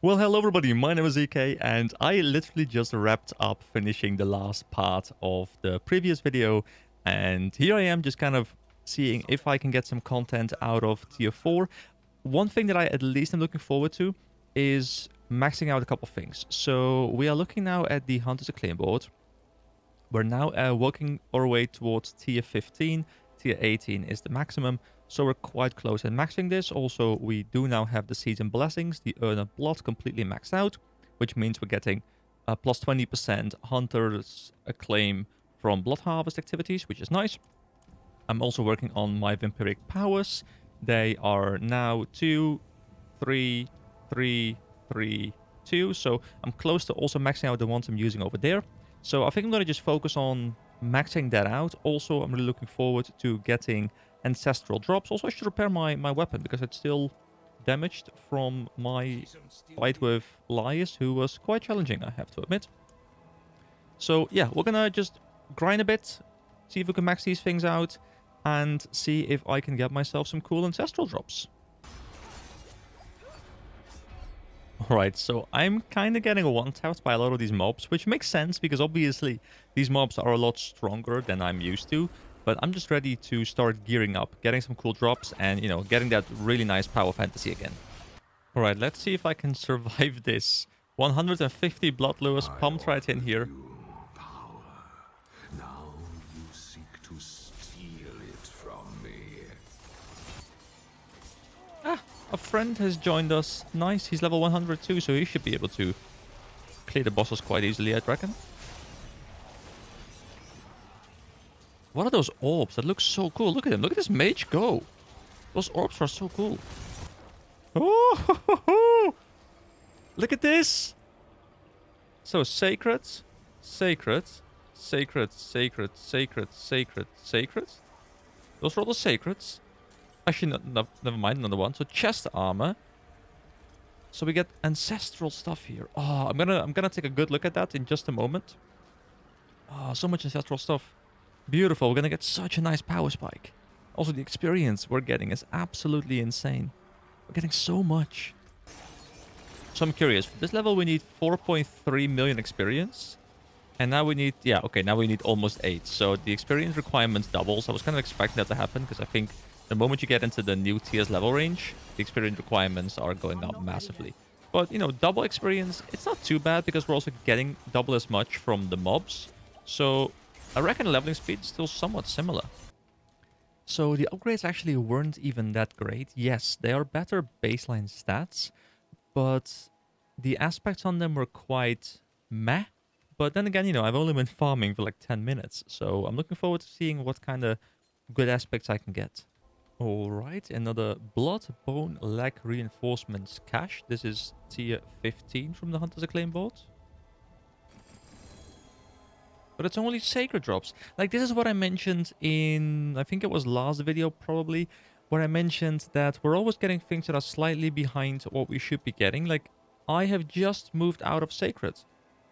Well, hello everybody, my name is EK, and I literally just wrapped up finishing the last part of the previous video, and here I am just kind of seeing if I can get some content out of tier 4. One thing that I at least am looking forward to is maxing out a couple of things. So we are looking now at the Hunter's Acclaim board. We're now working our way towards tier 15. Tier 18 is the maximum, so we're quite close in maxing this. Also, we do now have the Season Blessings, the Urn of Blood completely maxed out, which means we're getting a plus 20% Hunter's Acclaim from Blood Harvest activities, which is nice. I'm also working on my Vampiric powers. They are now 2, 3, 3, 3, 2, so I'm close to also maxing out the ones I'm using over there. So I think I'm going to just focus on maxing that out. Also, I'm really looking forward to getting ancestral drops. Also, I should repair my weapon because it's still damaged from my fight with Lias, who was quite challenging, I have to admit. So yeah, we're going to just grind a bit, see if we can max these things out, and see if I can get myself some cool ancestral drops. Alright, so I'm kind of getting one-tapped by a lot of these mobs, which makes sense because obviously these mobs are a lot stronger than I'm used to. But I'm just ready to start gearing up, getting some cool drops, and, you know, getting that really nice power fantasy again. Alright, let's see if I can survive this. 150 Bloodlures pumped right in here. Power. Now you seek to steal it from me. A friend has joined us. Nice, he's level 100 too, so he should be able to clear the bosses quite easily, I'd reckon. What are those orbs? That looks so cool. Look at him. Look at this mage go. Those orbs are so cool. Oh, look at this. So sacred, sacred, sacred, sacred, sacred, sacred, sacred. Those are all the sacreds. Actually, never mind, another one. So chest armor. So we get ancestral stuff here. Oh, I'm gonna take a good look at that in just a moment. Oh, so much ancestral stuff. Beautiful. We're gonna get such a nice power spike. Also, the experience we're getting is absolutely insane. We're getting so much. So I'm curious. For this level, we need 4.3 million experience. And now we need, yeah, okay, now we need almost 8. So the experience requirement doubles. I was kind of expecting that to happen because I think the moment you get into the new tiers level range, the experience requirements are going up massively. But, you know, double experience, it's not too bad because we're also getting double as much from the mobs. So I reckon leveling speed is still somewhat similar. So the upgrades actually weren't even that great. Yes, they are better baseline stats, but the aspects on them were quite meh. But then again, you know, I've only been farming for like 10 minutes, so I'm looking forward to seeing what kind of good aspects I can get. Alright, another blood, bone, leg reinforcements cache. This is tier 15 from the Hunter's Acclaim board. But it's only sacred drops. Like, this is what I mentioned in, I think it was last video probably, where I mentioned that we're always getting things that are slightly behind what we should be getting. Like, I have just moved out of sacred.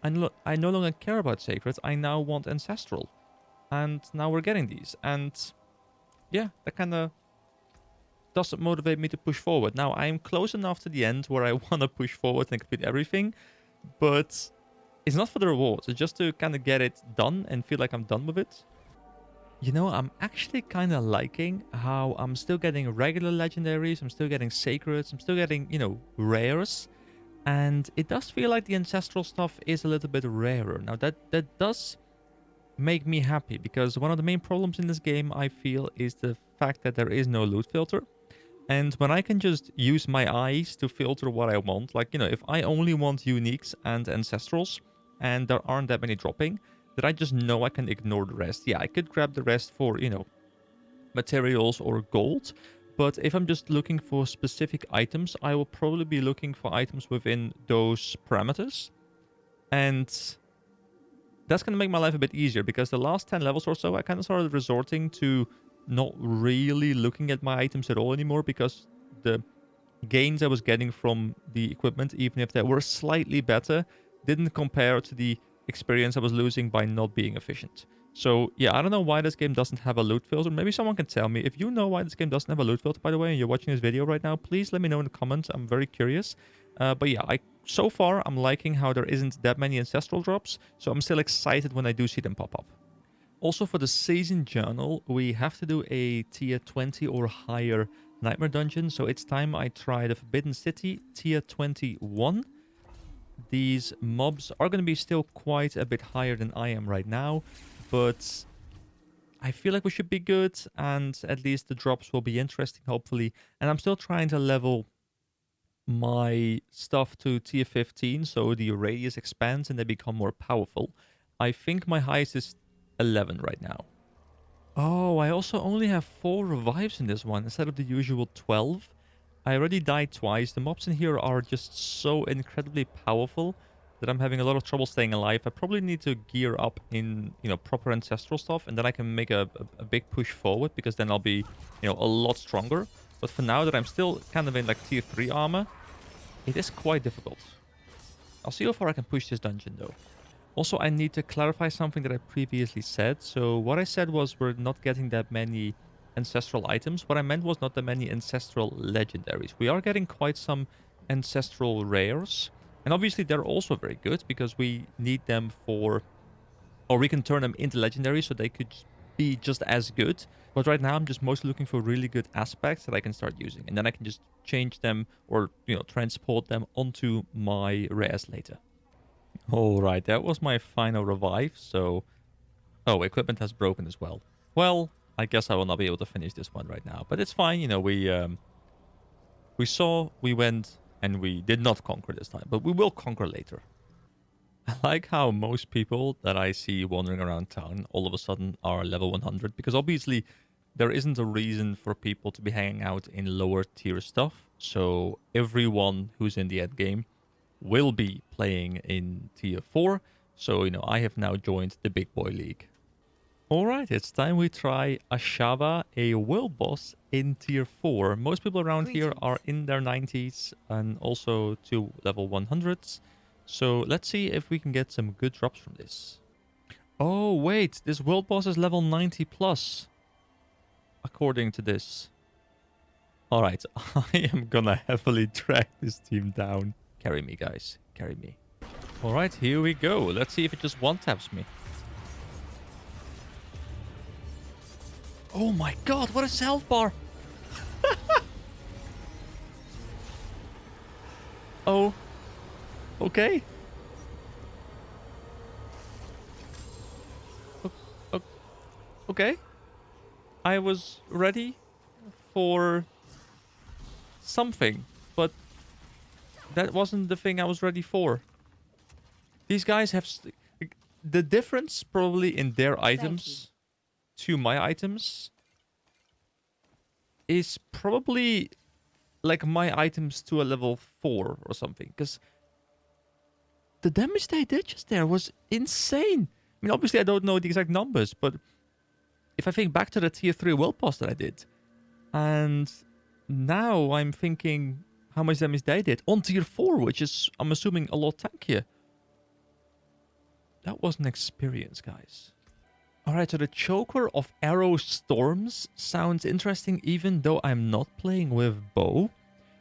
I no longer care about sacred. I now want ancestral. And now we're getting these. And yeah, that kind of doesn't motivate me to push forward. Now, I am close enough to the end where I want to push forward and complete everything. But it's not for the rewards. It's just to kind of get it done and feel like I'm done with it. You know, I'm actually kind of liking how I'm still getting regular legendaries. I'm still getting sacreds. I'm still getting, you know, rares. And it does feel like the ancestral stuff is a little bit rarer. Now, that does make me happy, because one of the main problems in this game, I feel, is the fact that there is no loot filter. And when I can just use my eyes to filter what I want, like, you know, if I only want uniques and ancestrals, and there aren't that many dropping, then I just know I can ignore the rest. Yeah, I could grab the rest for, you know, materials or gold. But if I'm just looking for specific items, I will probably be looking for items within those parameters. And that's going to make my life a bit easier, because the last 10 levels or so, I kind of started resorting to not really looking at my items at all anymore, because the gains I was getting from the equipment, even if they were slightly better, didn't compare to the experience I was losing by not being efficient. So yeah, I don't know why this game doesn't have a loot filter. Maybe someone can tell me. If you know why this game doesn't have a loot filter, by the way, and you're watching this video right now, please let me know in the comments. I'm very curious. But yeah, I so far, I'm liking how there isn't that many ancestral drops, so I'm still excited when I do see them pop up. Also, for the season journal, we have to do a tier 20 or higher nightmare dungeon, so it's time I try the Forbidden City tier 21. These mobs are going to be still quite a bit higher than I am right now, but I feel like we should be good, and at least the drops will be interesting, hopefully. And I'm still trying to level my stuff to tier 15, so the radius expands and they become more powerful. I think my highest is 11 right now. Oh, I also only have 4 revives in this one instead of the usual 12. I already died twice. The mobs in here are just so incredibly powerful that I'm having a lot of trouble staying alive. I probably need to gear up in, proper ancestral stuff, and then I can make a big push forward, because then I'll be, a lot stronger. But for now that I'm still kind of in like tier 3 armor, it is quite difficult. I'll see how far I can push this dungeon though. Also, I need to clarify something that I previously said. So what I said was we're not getting that many ancestral items. What I meant was not that many ancestral legendaries. We are getting quite some ancestral rares. And obviously they're also very good because we need them for... Or we can turn them into legendaries so they could be just as good. But right now I'm just mostly looking for really good aspects that I can start using. And then I can just change them or, transport them onto my rares later. Alright, that was my final revive, so... Oh, equipment has broken as well. Well, I guess I will not be able to finish this one right now. But it's fine, we saw, we went, and we did not conquer this time. But we will conquer later. I like how most people that I see wandering around town all of a sudden are level 100. Because obviously, there isn't a reason for people to be hanging out in lower tier stuff. So everyone who's in the end game will be playing in tier 4. So, I have now joined the big boy league. Alright, it's time we try Ashava, a world boss in tier 4. Most people around here are in their 90s and also to level 100s. So let's see if we can get some good drops from this. Oh wait, this world boss is level 90 plus. According to this. Alright, I am gonna heavily drag this team down. Carry me, guys. Carry me. Alright, here we go. Let's see if it just one-taps me. Oh my god, what is health bar? Oh. Okay. Okay. I was ready for something, but that wasn't the thing I was ready for. These guys have... The difference probably in their items to my items is probably like my items to a level 4 or something. Because the damage they did just there was insane. I mean, obviously I don't know the exact numbers, but if I think back to the tier 3 world boss that I did, and now I'm thinking how much damage they did on tier 4, which is, I'm assuming, a lot tankier. That was an experience, guys. Alright, so the Choker of Arrow Storms sounds interesting even though I'm not playing with bow.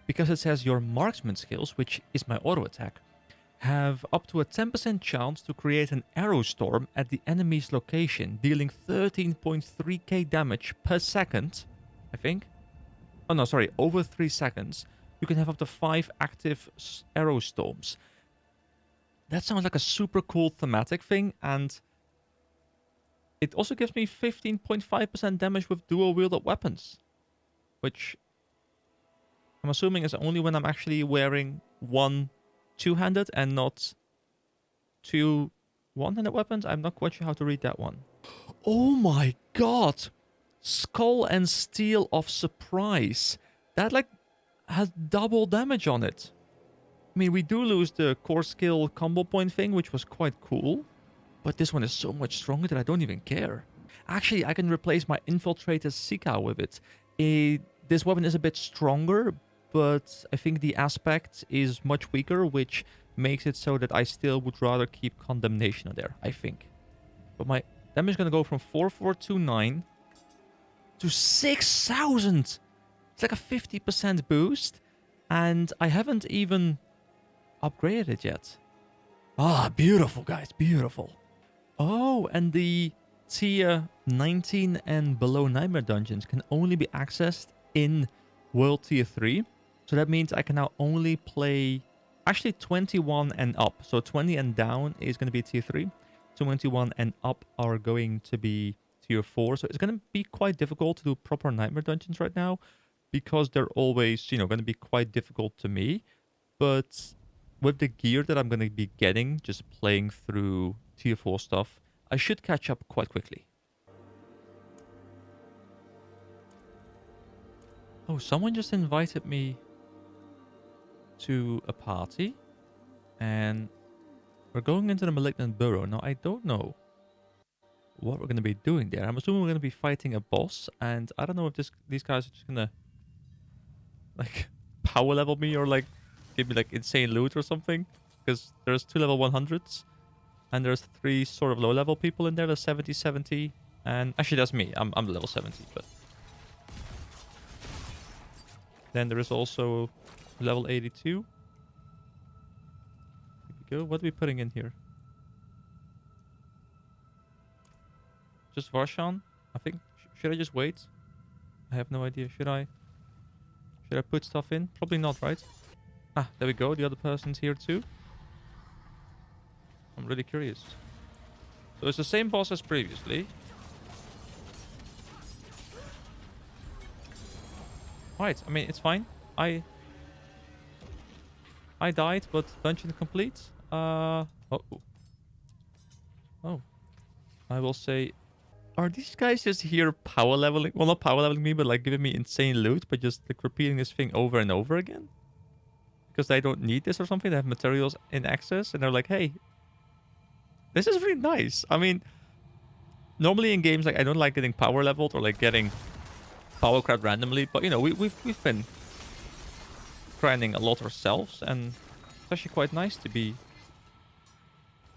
Because it says your marksman skills, which is my auto attack, have up to a 10% chance to create an arrow storm at the enemy's location, dealing 13.3k damage per second, I think. Oh no, sorry, over 3 seconds. You can have up to 5 active arrow storms. That sounds like a super cool thematic thing, and it also gives me 15.5% damage with dual-wielded weapons, which I'm assuming is only when I'm actually wearing one two-handed and not 2 one-handed weapons. I'm not quite sure how to read that one. Oh my god! Skull and Steel of Surprise. That like has double damage on it. I mean, we do lose the core skill combo point thing, which was quite cool. But this one is so much stronger that I don't even care. Actually, I can replace my Infiltrator Sika with it. This weapon is a bit stronger, but I think the aspect is much weaker, which makes it so that I still would rather keep Condemnation on there, I think. But my damage is going to go from 4429 to 6,000. It's like a 50% boost. And I haven't even... upgraded it yet. Ah, beautiful, guys. Beautiful. Oh, and the tier 19 and below Nightmare Dungeons can only be accessed in World Tier 3. So that means I can now only play actually 21 and up. So 20 and down is going to be Tier 3. 21 and up are going to be Tier 4. So it's going to be quite difficult to do proper Nightmare Dungeons right now because they're always, going to be quite difficult to me. But with the gear that I'm going to be getting, just playing through Tier 4 stuff, I should catch up quite quickly. Oh, someone just invited me to a party, and we're going into the Malignant Burrow. Now, I don't know what we're going to be doing there. I'm assuming we're going to be fighting a boss, and I don't know if these guys are just going to, like, power level me or, like, give me, like, insane loot or something. Because there's 2 level 100s. And there's 3 sort of low-level people in there, the 70, 70. And actually, that's me. I'm level 70, but... Then there is also level 82. Here we go. What are we putting in here? Just Varshan? I think... Should I just wait? I have no idea. Should I put stuff in? Probably not, right? Ah, there we go. The other person's here too. I'm really curious. So it's the same boss as previously. Right, I mean, it's fine. I died, but dungeon complete. Oh. Oh. I will say... Are these guys just here power leveling? Well, not power leveling me, but like giving me insane loot, but just like repeating this thing over and over again? Because they don't need this or something. They have materials in excess, and they're like, hey, this is really nice. I mean, normally in games, like I don't like getting power leveled or like getting power craft randomly, but we've been grinding a lot ourselves, and it's actually quite nice to be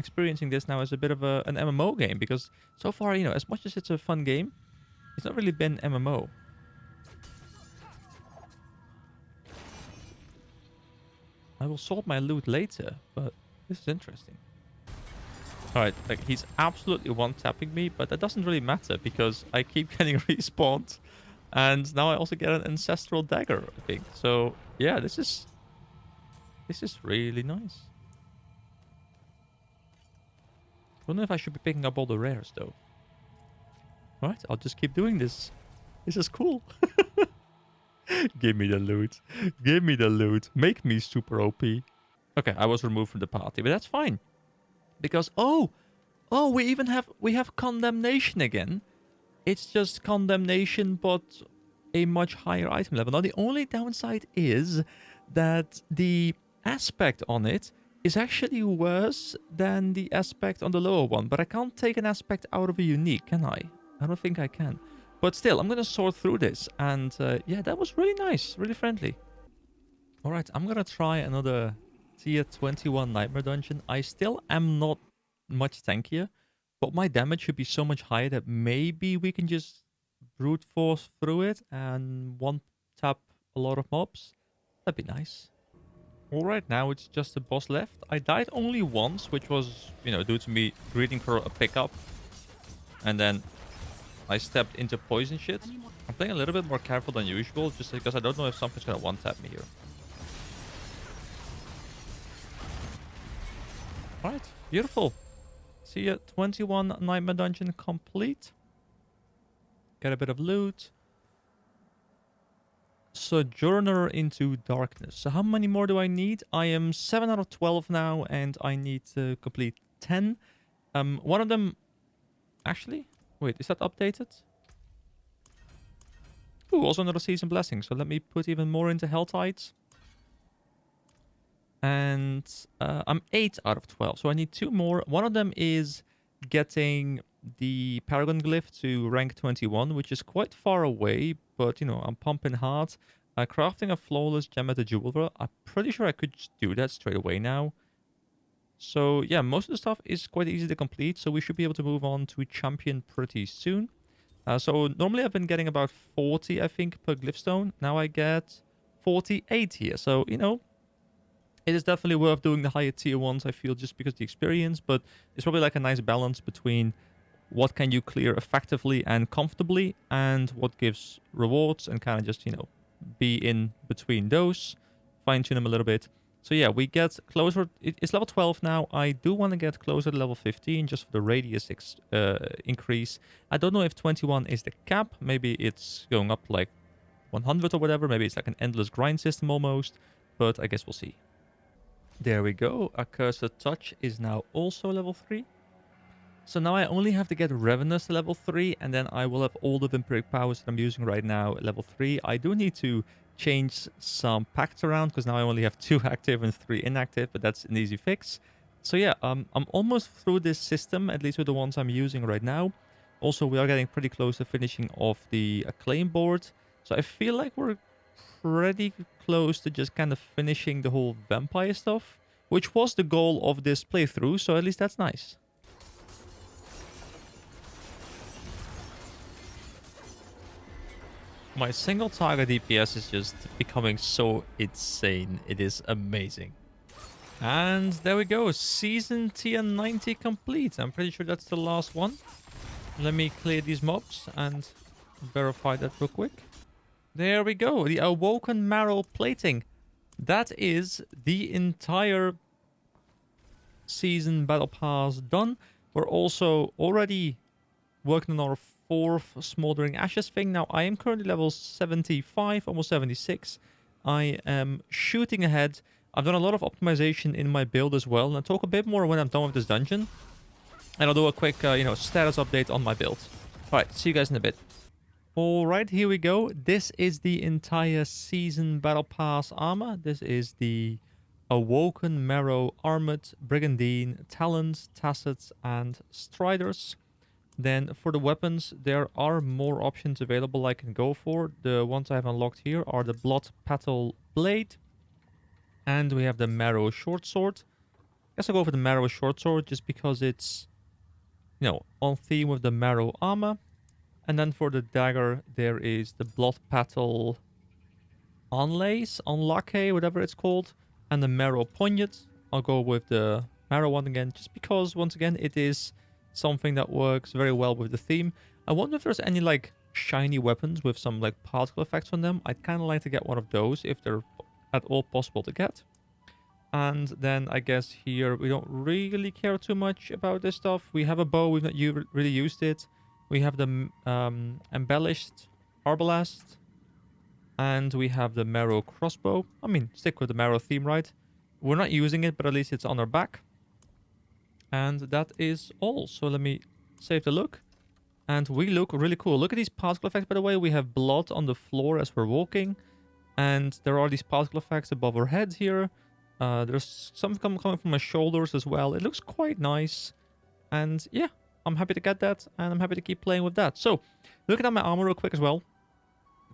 experiencing this now as a bit of an MMO game, because so far, as much as it's a fun game, it's not really been MMO. I will sort my loot later, but this is interesting. Alright, like he's absolutely one-tapping me, but that doesn't really matter because I keep getting respawned. And now I also get an ancestral dagger, I think. So yeah, this is really nice. I don't know if I should be picking up all the rares though. Alright, I'll just keep doing this. This is cool. Give me the loot. Give me the loot. Make me super OP. Okay, I was removed from the party, but that's fine. Because, oh, we have condemnation again. It's just condemnation, but a much higher item level. Now, the only downside is that the aspect on it is actually worse than the aspect on the lower one. But I can't take an aspect out of a unique, can I? I don't think I can. But still, I'm going to sort through this. And yeah, that was really nice, really friendly. All right, I'm going to try another tier 21 Nightmare Dungeon. I still am not much tankier, but my damage should be so much higher that maybe we can just brute force through it and one tap a lot of mobs. That'd be nice. All right, now it's just the boss left. I died only once, which was, due to me greeting for a pickup. And then I stepped into poison shit. I'm playing a little bit more careful than usual, just because I don't know if something's gonna one-tap me here. Alright, beautiful. See ya, 21 Nightmare Dungeon complete. Get a bit of loot. Sojourner into Darkness. So how many more do I need? I am 7 out of 12 now, and I need to complete 10. One of them... Actually? Wait, is that updated? Ooh, also another Season Blessing. So let me put even more into Hell Tides. And I'm 8 out of 12. So I need 2 more. One of them is getting the Paragon Glyph to rank 21, which is quite far away. But, I'm pumping hard. Crafting a Flawless Gem at the Jeweler. I'm pretty sure I could just do that straight away now. So, yeah, most of the stuff is quite easy to complete. So we should be able to move on to Champion pretty soon. So normally I've been getting about 40, I think, per Glyphstone. Now I get 48 here. So, It is definitely worth doing the higher tier ones, I feel, just because of the experience, but it's probably like a nice balance between what can you clear effectively and comfortably, and what gives rewards, and kind of just, be in between those, fine tune them a little bit. So yeah, we get closer. It's level 12 now. I do want to get closer to level 15 just for the radius increase. I don't know if 21 is the cap. Maybe it's going up like 100 or whatever. Maybe it's like an endless grind system almost, but I guess we'll see. There we go. Accursed Touch is now also level 3. So now I only have to get Ravenous to level 3, and then I will have all the vampiric powers that I'm using right now at level 3. I do need to change some pacts around, because now I only have 2 active and 3 inactive, but that's an easy fix. So yeah, I'm almost through this system, at least with the ones I'm using right now. Also, we are getting pretty close to finishing off the Acclaim board. So I feel like we're pretty close to just kind of finishing the whole vampire stuff, which was the goal of this playthrough, so at least that's nice. My single target DPS is just becoming so insane. It is amazing. And there we go. Season tier 90 complete. I'm pretty sure that's the last one. Let me clear these mobs and verify that real quick. There we go. The Awoken Marrow plating. That is the entire season battle pass done. We're also already working on our 4th Smoldering Ashes thing. Now, I am currently level 75, almost 76. I am shooting ahead. I've done a lot of optimization in my build as well, and I'll talk a bit more when I'm done with this dungeon. And I'll do a quick, status update on my build. Alright, see you guys in a bit. Alright, here we go. This is the entire Season Battle Pass armor. This is the Awoken Marrow Armored, Brigandine, Talons, Tassets, and Striders. Then for the weapons, there are more options available I can go for. The ones I have unlocked here are the Blood Petal Blade. And we have the Marrow Short Sword. I guess I'll go for the Marrow Short Sword just because it's, on theme with the Marrow armor. And then for the dagger, there is the Blood Petal Onlace, Onlake, whatever it's called. And the Marrow Poignard. I'll go with the Marrow one again, just because, once again, it is something that works very well with the theme. I wonder if there's any shiny weapons with some particle effects on them. I'd kind of like to get one of those if they're at all possible to get. And then I guess here we don't really care too much about this stuff. We have a bow, we've not really used it. We have the embellished arbalest, and we have the Marrow crossbow. I mean, stick with the Marrow theme, right? We're not using it, but at least it's on our back. And that is all. So let me save the look. And we look really cool. Look at these particle effects, by the way. We have blood on the floor as we're walking. And there are these particle effects above our heads here. There's some coming from my shoulders as well. It looks quite nice. And yeah, I'm happy to get that. And I'm happy to keep playing with that. So, looking at my armor real quick as well.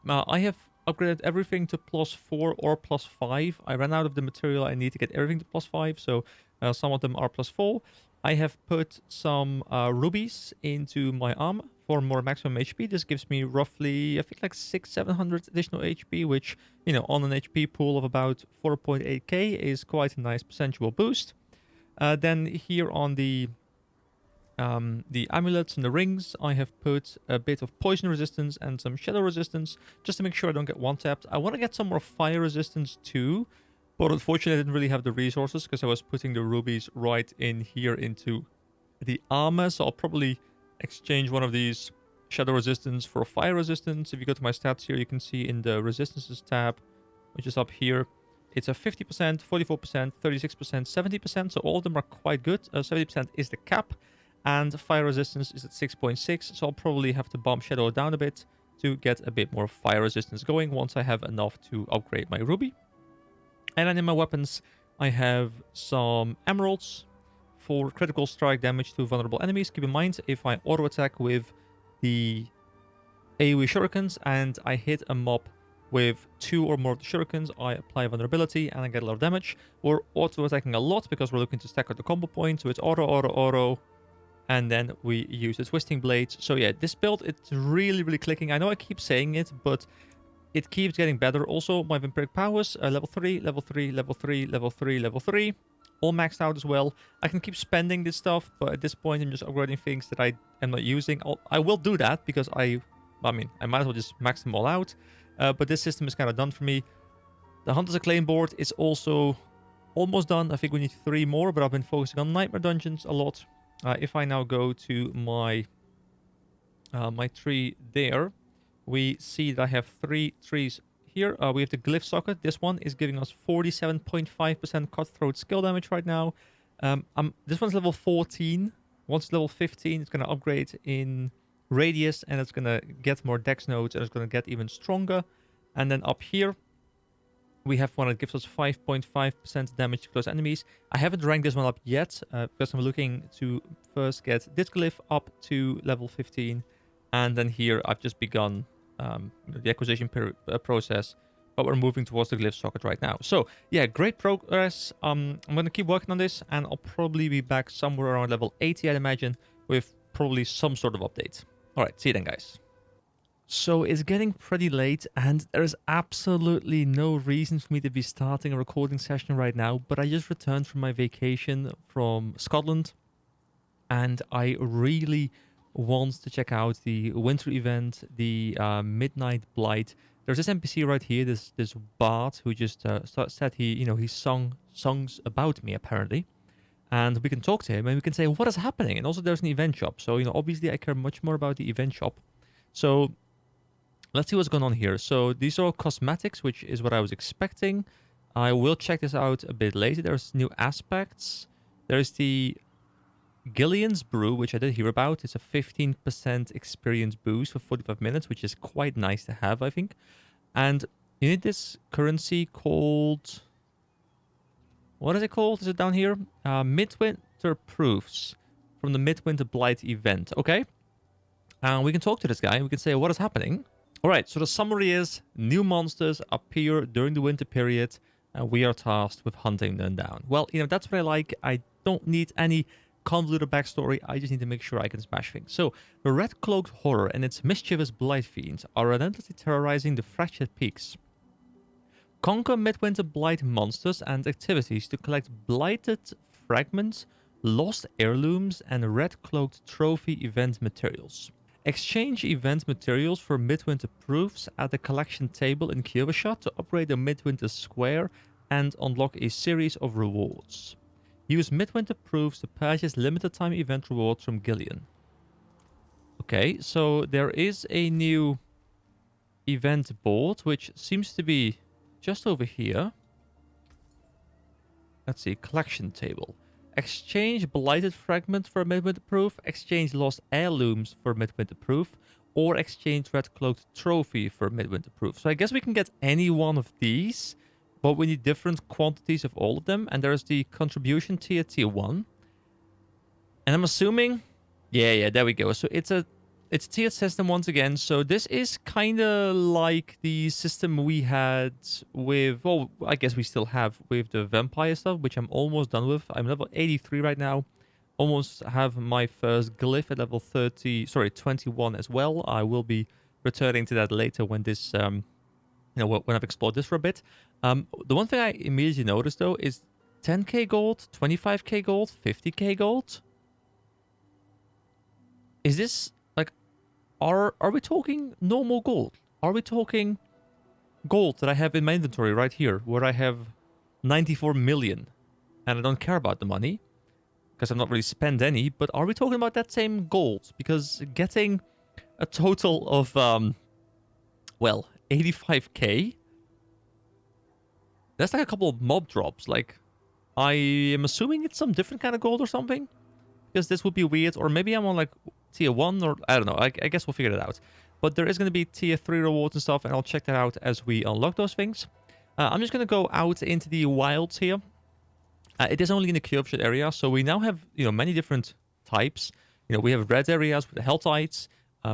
I have upgraded everything to +4 or +5. I ran out of the material I need to get everything to +5, so some of them are +4. I have put some rubies into my armor for more maximum HP. This gives me roughly, I think, like 600-700 additional HP, which, on an HP pool of about 4.8k is quite a nice percentual boost. Then here on the amulets and the rings, I have put a bit of poison resistance and some shadow resistance, just to make sure I don't get one-tapped. I want to get some more fire resistance too, but unfortunately I didn't really have the resources because I was putting the rubies right in here into the armor, so I'll probably exchange one of these shadow resistance for fire resistance. If you go to my stats here, you can see in the resistances tab, which is up here, it's a 50%, 44%, 36%, 70%, so all of them are quite good. 70% is the cap. And fire resistance is at 6.6, so I'll probably have to bump Shadow down a bit to get a bit more fire resistance going once I have enough to upgrade my ruby. And then in my weapons, I have some emeralds for critical strike damage to vulnerable enemies. Keep in mind, if I auto attack with the AoE shurikens and I hit a mob with 2 or more of the shurikens, I apply vulnerability and I get a lot of damage. We're auto attacking a lot because we're looking to stack out the combo points, so it's auto. And then we use the twisting blades. So yeah, this build, it's really, really clicking. I know I keep saying it, but it keeps getting better. Also, my vampiric powers, level 3, level 3, level 3, level 3, level 3. All maxed out as well. I can keep spending this stuff, but at this point I'm just upgrading things that I am not using. I will do that because I mean, I might as well just max them all out. But this system is kind of done for me. The Hunter's Acclaim board is also almost done. I think we need 3 more, but I've been focusing on Nightmare Dungeons a lot. If I now go to my my tree there, we see that I have 3 trees here. We have the Glyph Socket. This one is giving us 47.5% Cutthroat skill damage right now. This one's level 14. Once level 15, it's going to upgrade in radius, and it's going to get more dex nodes, and it's going to get even stronger. And then up here, we have one that gives us 5.5% damage to close enemies. I haven't ranked this one up yet because I'm looking to first get this glyph up to level 15. And then here I've just begun the acquisition process, but we're moving towards the glyph socket right now. So yeah, great progress. I'm going to keep working on this, and I'll probably be back somewhere around level 80, I'd imagine, with probably some sort of update. All right, see you then, guys. So it's getting pretty late, and there's absolutely no reason for me to be starting a recording session right now, but I just returned from my vacation from Scotland, and I really want to check out the winter event, the Midnight Blight. There's this NPC right here, this bard who just said he sung songs about me apparently, and we can talk to him and we can say what is happening. And also there's an event shop, so obviously I care much more about the event shop. So let's see what's going on here. So these are all cosmetics, which is what I was expecting. I will check this out a bit later. There's new aspects. There's the Gillian's Brew, which I did hear about. It's a 15% experience boost for 45 minutes, which is quite nice to have, I think. And you need this currency called... What is it called? Is it down here? Midwinter Proofs from the Midwinter Blight event. Okay. And we can talk to this guy. We can say, what is happening? All right, so the summary is new monsters appear during the winter period, and we are tasked with hunting them down. Well, that's what I like. I don't need any convoluted backstory. I just need to make sure I can smash things. So, the Red Cloaked Horror and its mischievous blight fiends are relentlessly terrorizing the Fractured Peaks. Conquer Midwinter Blight monsters and activities to collect blighted fragments, lost heirlooms, and Red Cloaked trophy event materials. Exchange event materials for Midwinter Proofs at the collection table in Kiovershot to upgrade the Midwinter Square and unlock a series of rewards. Use Midwinter Proofs to purchase limited time event rewards from Gillian. Okay, so there is a new event board, which seems to be just over here. Let's see, collection table. Exchange blighted fragment for Midwinter Proof, exchange lost heirlooms for Midwinter Proof, or exchange red cloaked trophy for Midwinter Proof. So I guess we can get any one of these, but we need different quantities of all of them. And there's the contribution tier 1. And I'm assuming, yeah, there we go. So it's a tiered system once again. So this is kind of like the system we had with, well, I guess we still have with the vampire stuff, which I'm almost done with. I'm level 83 right now. Almost have my first glyph at level 21 as well. I will be returning to that later when this, when I've explored this for a bit. The one thing I immediately noticed though is 10k gold, 25k gold, 50k gold. Is this like, are we talking normal gold? Are we talking gold that I have in my inventory right here, where I have 94 million, and I don't care about the money because I've not really spent any? But are we talking about that same gold? Because getting a total of 85k, that's like a couple of mob drops. Like, I am assuming it's some different kind of gold or something, because this would be weird. Or maybe I'm on like tier 1, or I don't know. I guess we'll figure it out. But there is going to be tier 3 rewards and stuff, and I'll check that out as we unlock those things. I'm just going to go out into the wilds here. It is only in the Kiovershot area, so we now have many different types. We have red areas with the Helltides.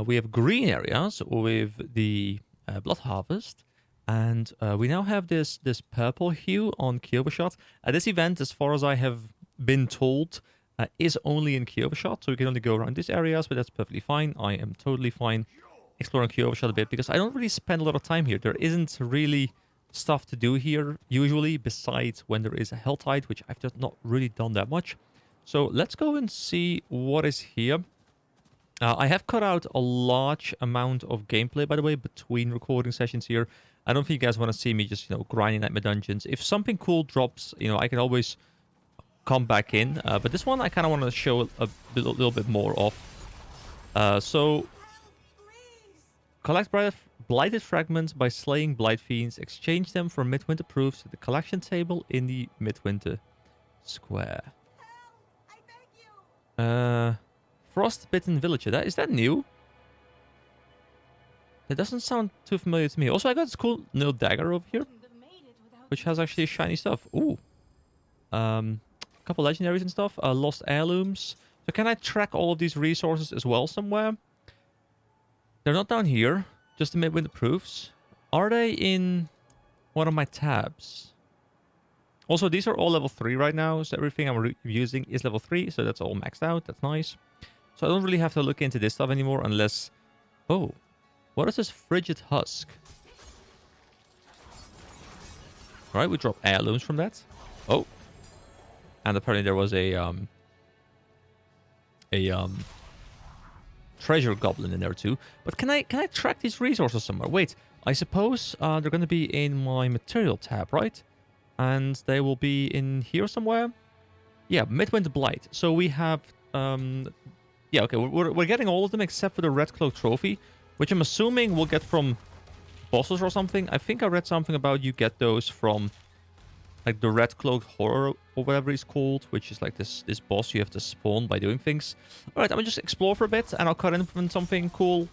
We have green areas with the Blood Harvest. And we now have this purple hue on Kiovershot. This event, as far as I have been told, is only in Kiovershot, so we can only go around these areas, but that's perfectly fine. I am totally fine exploring Kyovashad a bit because I don't really spend a lot of time here. There isn't really stuff to do here usually besides when there is a Hell Tide, which I've just not really done that much. So let's go and see what is here. I have cut out a large amount of gameplay, by the way, between recording sessions here. I don't think you guys want to see me just, grinding at my dungeons. If something cool drops, I can always come back in. But this one I kind of want to show a little bit more of. So, collect blighted fragments by slaying blight fiends. Exchange them for midwinter proofs at the collection table in the midwinter square. Frostbitten villager. Is that new? That doesn't sound too familiar to me. Also, I got this cool nil dagger over here, which has actually shiny stuff. Ooh. A couple legendaries and stuff. Lost heirlooms. So can I track all of these resources as well somewhere? They're not down here. Just the midwinter proofs. Are they in one of my tabs? Also, these are all level 3 right now. So everything I'm using is level 3. So that's all maxed out. That's nice. So I don't really have to look into this stuff anymore unless... Oh. What is this frigid husk? Alright, we drop heirlooms from that. Oh. And apparently there was a treasure goblin in there too. But can I track these resources somewhere? Wait, I suppose they're going to be in my material tab, right? And they will be in here somewhere. Yeah, Midwinter Blight. So we have yeah, okay, we're getting all of them except for the Red Cloak trophy, which I'm assuming we'll get from bosses or something. I think I read something about you get those from like the Red Cloak Horror or whatever it's called, which is like this boss you have to spawn by doing things. Alright, I'm gonna just explore for a bit and I'll cut in when something cool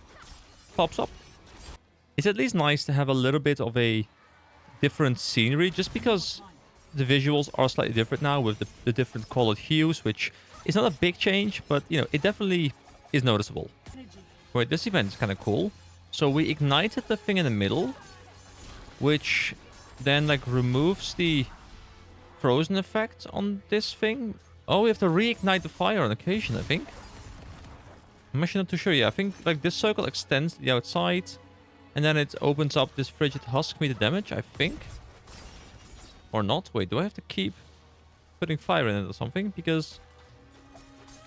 pops up. It's at least nice to have a little bit of a different scenery, just because the visuals are slightly different now with the different colored hues, which is not a big change, but it definitely is noticeable. Right, this event is kind of cool. So we ignited the thing in the middle, which then like removes the frozen effect on this thing. Oh, we have to reignite the fire on occasion, I think. I'm actually not too sure. Yeah, I think like this circle extends to the outside, and then it opens up this frigid husk me the damage, I think. Or not. Wait, do I have to keep putting fire in it or something? Because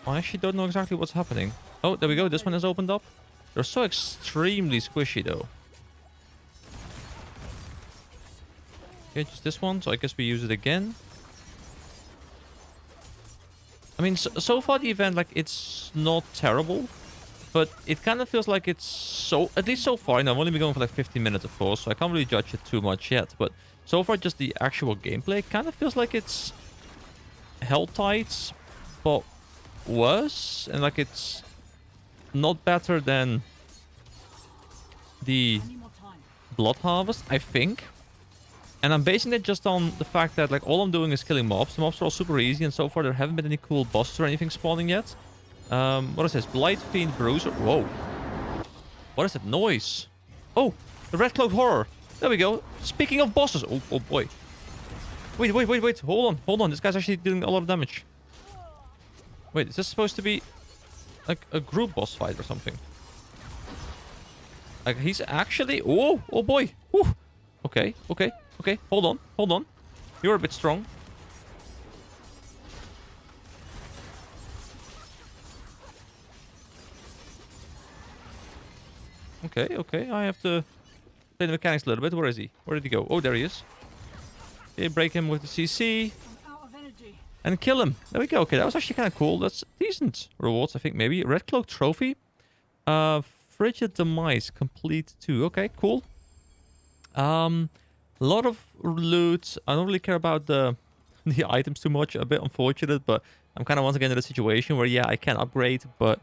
I actually don't know exactly what's happening. Oh, there we go. This one has opened up. They're so extremely squishy, though. Okay, just this one. So I guess we use it again. I mean, so far the event, like, it's not terrible. But it kind of feels like it's so... At least so far. I've only been going for like 15 minutes, of course. So I can't really judge it too much yet. But so far, just the actual gameplay kind of feels like it's Hell Tides, but worse. And like it's not better than the Blood Harvest, I think. And I'm basing it just on the fact that like all I'm doing is killing mobs. The mobs are all super easy, and so far there haven't been any cool bosses or anything spawning yet. What is this? Blight Fiend Bruiser. Whoa. What is that noise? Oh, the Red Cloak Horror. There we go. Speaking of bosses. Oh boy. Wait. Hold on. This guy's actually doing a lot of damage. Wait, is this supposed to be like a group boss fight or something? Like he's actually... Oh boy. Woo. Okay. Hold on. You're a bit strong. Okay. I have to play the mechanics a little bit. Where is he? Where did he go? Oh, there he is. Okay, break him with the CC. And kill him. There we go. Okay, that was actually kind of cool. That's decent rewards, I think, maybe. Red Cloak Trophy. Frigid Demise. Complete 2. Okay, cool. A lot of loot. I don't really care about the items too much. A bit unfortunate, but I'm kind of once again in a situation where, yeah, I can upgrade, but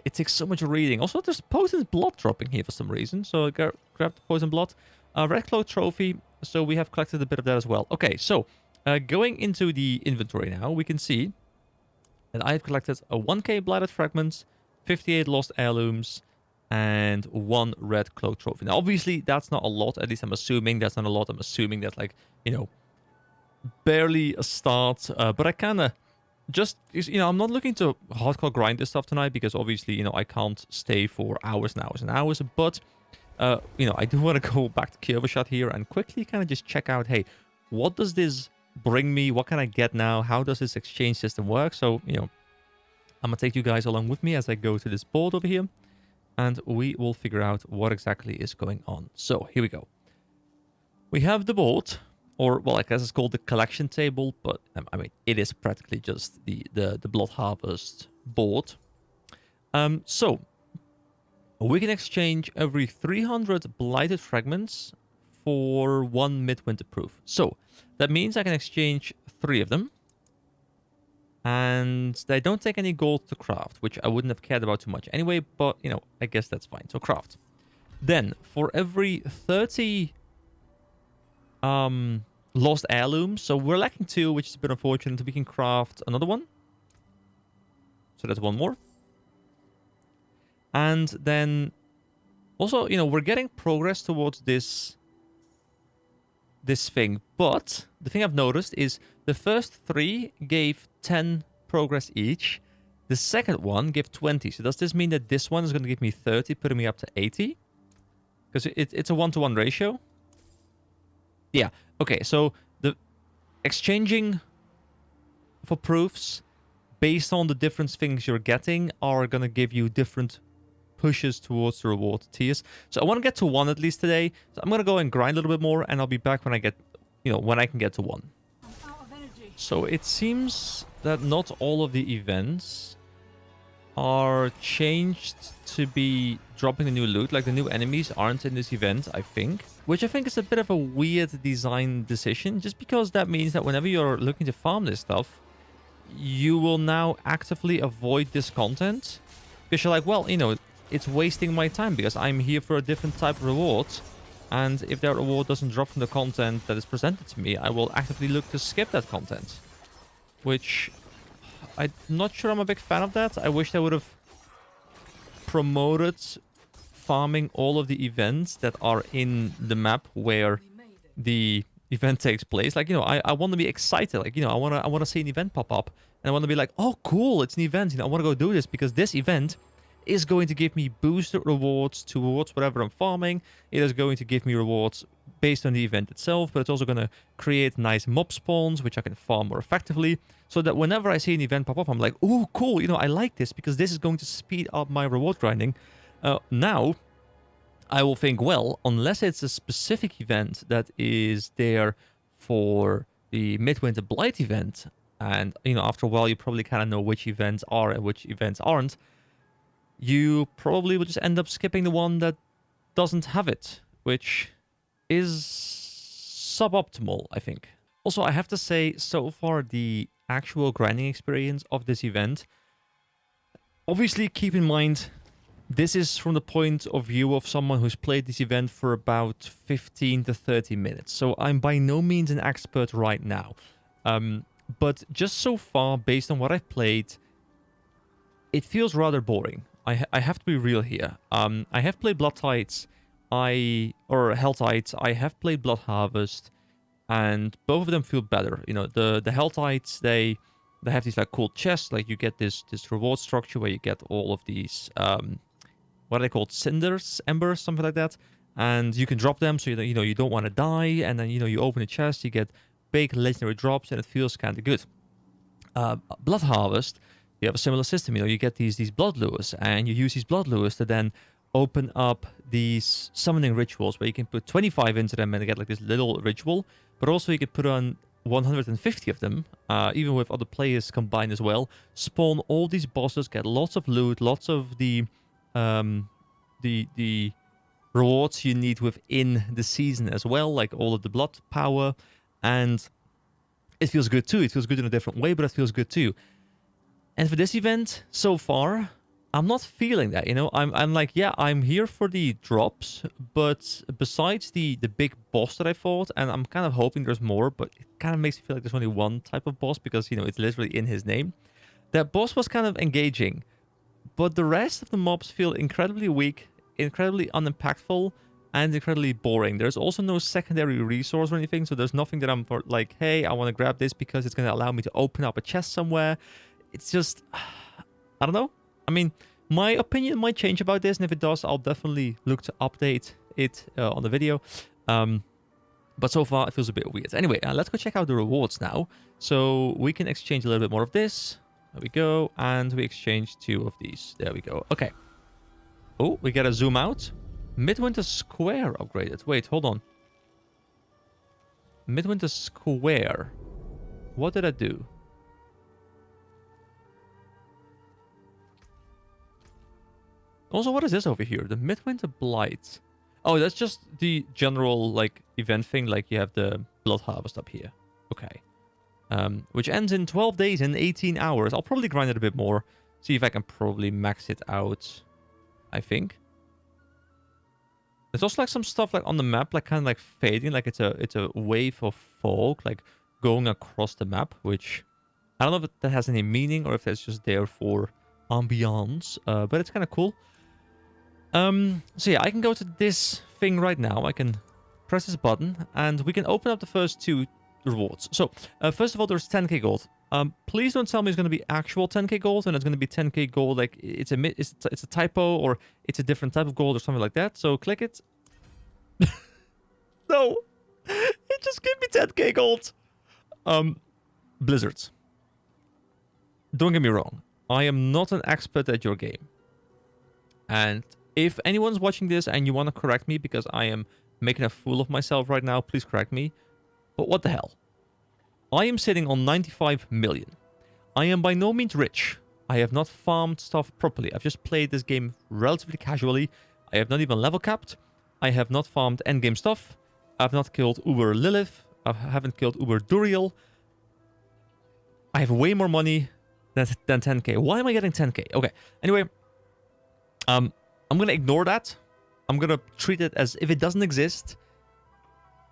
it takes so much reading. Also, there's potent blood dropping here for some reason, so I grab the poison blood. Red Cloak Trophy, so we have collected a bit of that as well. Okay, so going into the inventory now, we can see that I have collected a 1k blighted fragments, 58 lost heirlooms, and 1 Red Cloak Trophy. Now, obviously, that's not a lot. At least I'm assuming that's not a lot. I'm assuming that's like, barely a start. But I kind of just, I'm not looking to hardcore grind this stuff tonight because obviously, I can't stay for hours and hours and hours. But, I do want to go back to Kyovershot here and quickly kind of just check out, hey, what does this bring me? What can I get now? How does this exchange system work? So, I'm going to take you guys along with me as I go to this board over here, and we will figure out what exactly is going on. So, here we go. We have the board, or, well, I guess it's called the collection table, but, I mean, it is practically just the Blood Harvest board. So, we can exchange every 300 blighted fragments for 1 midwinter proof. So, that means I can exchange 3 of them. And they don't take any gold to craft, which I wouldn't have cared about too much anyway, but, I guess that's fine. So craft. Then, for every 30 lost heirlooms, so we're lacking 2, which is a bit unfortunate, we can craft another one. So that's 1 more. And then, also, we're getting progress towards this thing, but the thing I've noticed is the first 3 gave 10 progress each. The second one gave 20. So does this mean that this one is going to give me 30, putting me up to 80? Because it's a 1-to-1 ratio. Yeah. Okay, so the exchanging for proofs based on the different things you're getting are going to give you different pushes towards the reward tiers. So I want to get to 1 at least today. So I'm going to go and grind a little bit more, and I'll be back when I get, when I can get to 1. So it seems that not all of the events are changed to be dropping the new loot. Like, the new enemies aren't in this event, I think. Which I think is a bit of a weird design decision, just because that means that whenever you're looking to farm this stuff, you will now actively avoid this content. Because you're like, well, it's wasting my time because I'm here for a different type of reward. And if that reward doesn't drop from the content that is presented to me, I will actively look to skip that content. Which, I'm not sure I'm a big fan of that. I wish they would have promoted farming all of the events that are in the map where the event takes place. Like, I want to be excited. Like, I want to see an event pop up. And I want to be like, oh, cool, it's an event. I want to go do this because this event is going to give me boosted rewards towards whatever I'm farming. It is going to give me rewards based on the event itself, but it's also going to create nice mob spawns, which I can farm more effectively, so that whenever I see an event pop up, I'm like, oh, cool, I like this, because this is going to speed up my reward grinding. Now, I will think, well, unless it's a specific event that is there for the Midwinter Blight event, and, after a while, you probably kind of know which events are and which events aren't, you probably will just end up skipping the one that doesn't have it, which is suboptimal, I think. Also, I have to say, so far, the actual grinding experience of this event, obviously keep in mind, this is from the point of view of someone who's played this event for about 15 to 30 minutes. So I'm by no means an expert right now. But just so far, based on what I've played, it feels rather boring. I have to be real here. I have played Blood Tides, or Hell Tides. I have played Blood Harvest, and both of them feel better. The Hell Tides, they have these like cool chests. Like, you get this reward structure where you get all of these what are they called? Cinders, embers, something like that. And you can drop them so you don't want to die. And then you open a chest, you get big legendary drops, and it feels kind of good. Blood Harvest, you have a similar system. You get these blood lures, and you use these blood lures to then open up these summoning rituals where you can put 25 into them and get like this little ritual. But also you can put on 150 of them, even with other players combined as well. Spawn all these bosses, get lots of loot, lots of the rewards you need within the season as well, like all of the blood power, and it feels good too. It feels good in a different way, but it feels good too. And for this event, so far, I'm not feeling that, I'm like, yeah, I'm here for the drops, but besides the big boss that I fought, and I'm kind of hoping there's more, but it kind of makes me feel like there's only one type of boss, because, it's literally in his name. That boss was kind of engaging, but the rest of the mobs feel incredibly weak, incredibly unimpactful, and incredibly boring. There's also no secondary resource or anything, so there's nothing that I'm for like, hey, I want to grab this because it's going to allow me to open up a chest somewhere. It's just, I don't know. I mean, my opinion might change about this, and if it does, I'll definitely look to update it on the video. But so far, it feels a bit weird. Anyway, let's go check out the rewards now. So we can exchange a little bit more of this. There we go. And we exchange 2 of these. There we go. Okay. Oh, we gotta zoom out. Midwinter Square upgraded. Wait, hold on. Midwinter Square. What did I do? Also, what is this over here? The Midwinter Blight. Oh, that's just the general, like, event thing. Like, you have the Blood Harvest up here. Okay. Which ends in 12 days and 18 hours. I'll probably grind it a bit more. See if I can probably max it out, I think. There's also, like, some stuff, like, on the map, like, kind of, like, fading. Like, it's a wave of fog, like, going across the map, which I don't know if that has any meaning or if that's just there for ambiance. But it's kind of cool. So yeah, I can go to this thing right now. I can press this button and we can open up the first 2 rewards. So, first of all, there's 10k gold. Please don't tell me it's going to be actual 10k gold and it's going to be 10k gold. Like, it's a typo or it's a different type of gold or something like that. So click it. No, it just gave me 10k gold. Blizzards. Don't get me wrong. I am not an expert at your game. And if anyone's watching this and you want to correct me because I am making a fool of myself right now, please correct me. But what the hell? I am sitting on 95 million. I am by no means rich. I have not farmed stuff properly. I've just played this game relatively casually. I have not even level capped. I have not farmed endgame stuff. I've not killed Uber Lilith. I haven't killed Uber Duriel. I have way more money than 10k. Why am I getting 10k? Okay. Anyway, I'm going to ignore that. I'm going to treat it as if it doesn't exist.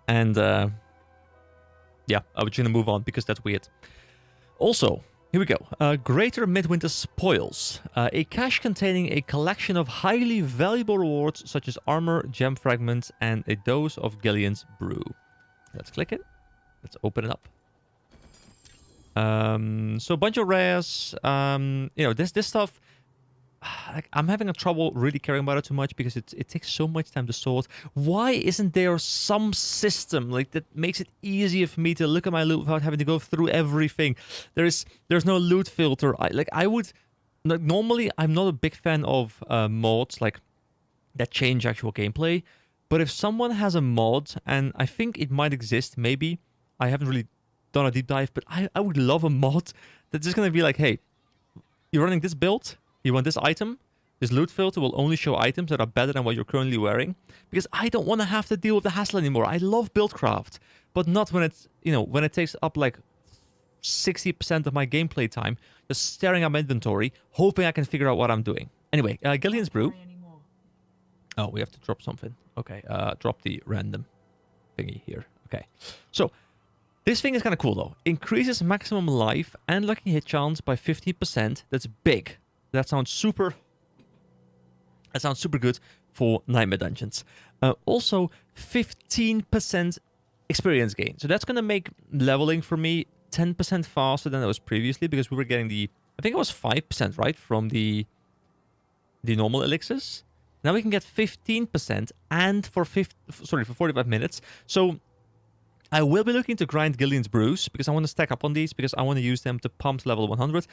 And, yeah, I'm just going to move on because that's weird. Also, here we go. Greater Midwinter Spoils. A cache containing a collection of highly valuable rewards such as armor, gem fragments, and a dose of Gillian's brew. Let's click it. Let's open it up. So a bunch of rares. You know, this stuff... Like, I'm having a trouble really caring about it too much because it takes so much time to sort. Why isn't there some system like that makes it easier for me to look at my loot without having to go through everything? There's no loot filter. Normally I'm not a big fan of mods like that change actual gameplay, but if someone has a mod, and I think it might exist, maybe I haven't really done a deep dive, but I would love a mod that's just gonna be like, hey, you're running this build. You want this item? This loot filter will only show items that are better than what you're currently wearing. Because I don't want to have to deal with the hassle anymore. I love buildcraft, but not when it's, you know, when it takes up like 60% of my gameplay time just staring at my inventory, hoping I can figure out what I'm doing. Anyway, Gillian's Brew. Oh, we have to drop something. Okay, drop the random thingy here. Okay, so this thing is kind of cool though. Increases maximum life and lucky hit chance by 50%. That's big. That sounds super good for Nightmare Dungeons. Also, 15% experience gain. So that's going to make leveling for me 10% faster than it was previously because we were getting I think it was 5%, right, from the normal elixirs. Now we can get 15% and for 45 minutes. So I will be looking to grind Gillian's Brews because I want to stack up on these because I want to use them to pump to level 100.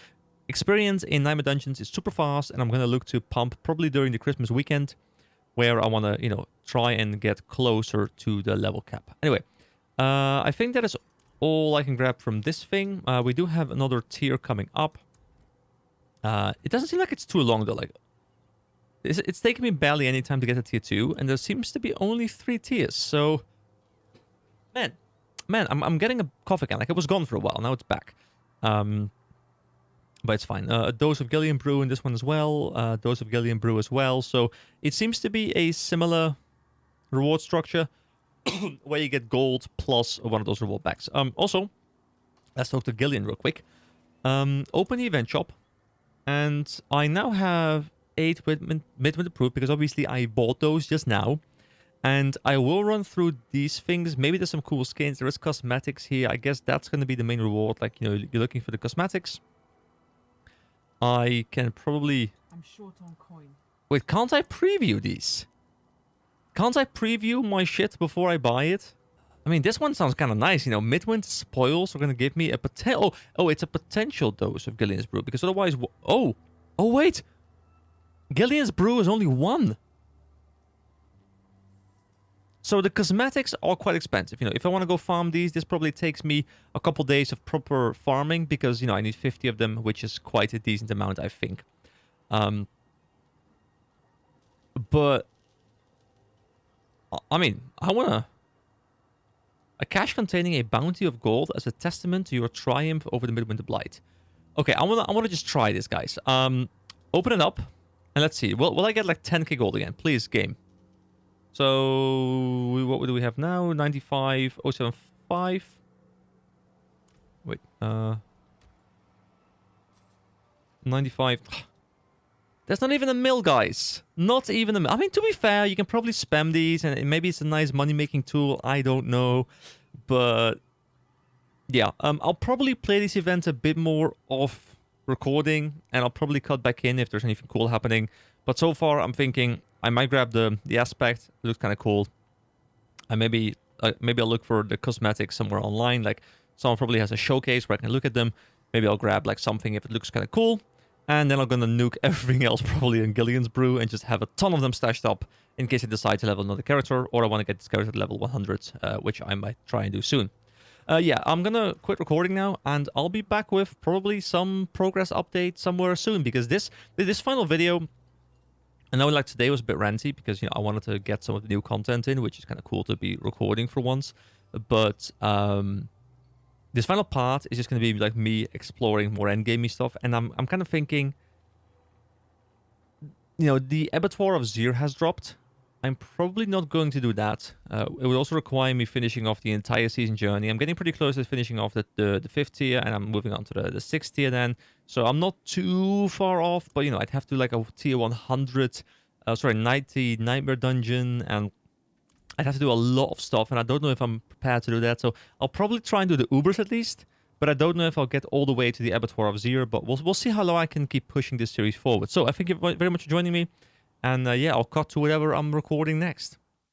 Experience in Nightmare Dungeons is super fast, and I'm going to look to pump probably during the Christmas weekend, where I want to, you know, try and get closer to the level cap. Anyway, I think that is all I can grab from this thing. We do have another tier coming up. It doesn't seem like it's too long, though. Like, it's taken me barely any time to get to tier 2, and there seems to be only 3 tiers, so... Man, I'm getting a cough again. Like, it was gone for a while, now it's back. But it's fine. A dose of Gillian Brew in this one as well. A dose of Gillian Brew as well. So it seems to be a similar reward structure where you get gold plus one of those reward packs. Also, let's talk to Gillian real quick. Open the event shop. And I now have 8 Midwinter Proof because obviously I bought those just now. And I will run through these things. Maybe there's some cool skins. There is cosmetics here. I guess that's going to be the main reward. Like, you know, you're looking for the cosmetics. I can probably... I'm short on coin. Wait, can't I preview these? Can't I preview my shit before I buy it? I mean, this one sounds kind of nice. You know, Midwinter spoils are going to give me a potential... Oh, it's a potential dose of Gillian's Brew. Because otherwise... Oh, wait. Gillian's Brew is only one. So the cosmetics are quite expensive. You know, if I want to go farm these, this probably takes me a couple days of proper farming because, you know, I need 50 of them, which is quite a decent amount, I think. But, I mean, I want to... A cache containing a bounty of gold as a testament to your triumph over the Midwinter Blight. Okay, I want to just try this, guys. Open it up, and let's see. Will I get like 10k gold again? Please, game. So, what do we have now? 95,075. Wait, 95. There's not even a mill, guys. Not even a mill. I mean, to be fair, you can probably spam these, and maybe it's a nice money-making tool. I don't know. But, yeah. I'll probably play this event a bit more off recording, and I'll probably cut back in if there's anything cool happening. But so far, I'm thinking I might grab the aspect. It looks kind of cool. And maybe I'll look for the cosmetics somewhere online. Like, someone probably has a showcase where I can look at them. Maybe I'll grab like something if it looks kind of cool. And then I'm gonna nuke everything else probably in Gillian's Brew and just have a ton of them stashed up in case I decide to level another character or I want to get this character to level 100, which I might try and do soon. Yeah, I'm gonna quit recording now, and I'll be back with probably some progress update somewhere soon, because this final video, I know like today was a bit ranty because, you know, I wanted to get some of the new content in, which is kind of cool to be recording for once, but this final part is just going to be like me exploring more endgamey stuff, and I'm kind of thinking, you know, the Abattoir of Zir has dropped. I'm probably not going to do that. It would also require me finishing off the entire season journey. I'm getting pretty close to finishing off the 5th tier, and I'm moving on to the 6th tier then. So I'm not too far off, but, you know, I'd have to like a tier 100, 90 Nightmare Dungeon, and I'd have to do a lot of stuff, and I don't know if I'm prepared to do that. So I'll probably try and do the Ubers at least, but I don't know if I'll get all the way to the Abattoir of Zir, but we'll see how long I can keep pushing this series forward. So I thank you very much for joining me, and yeah, I'll cut to whatever I'm recording next.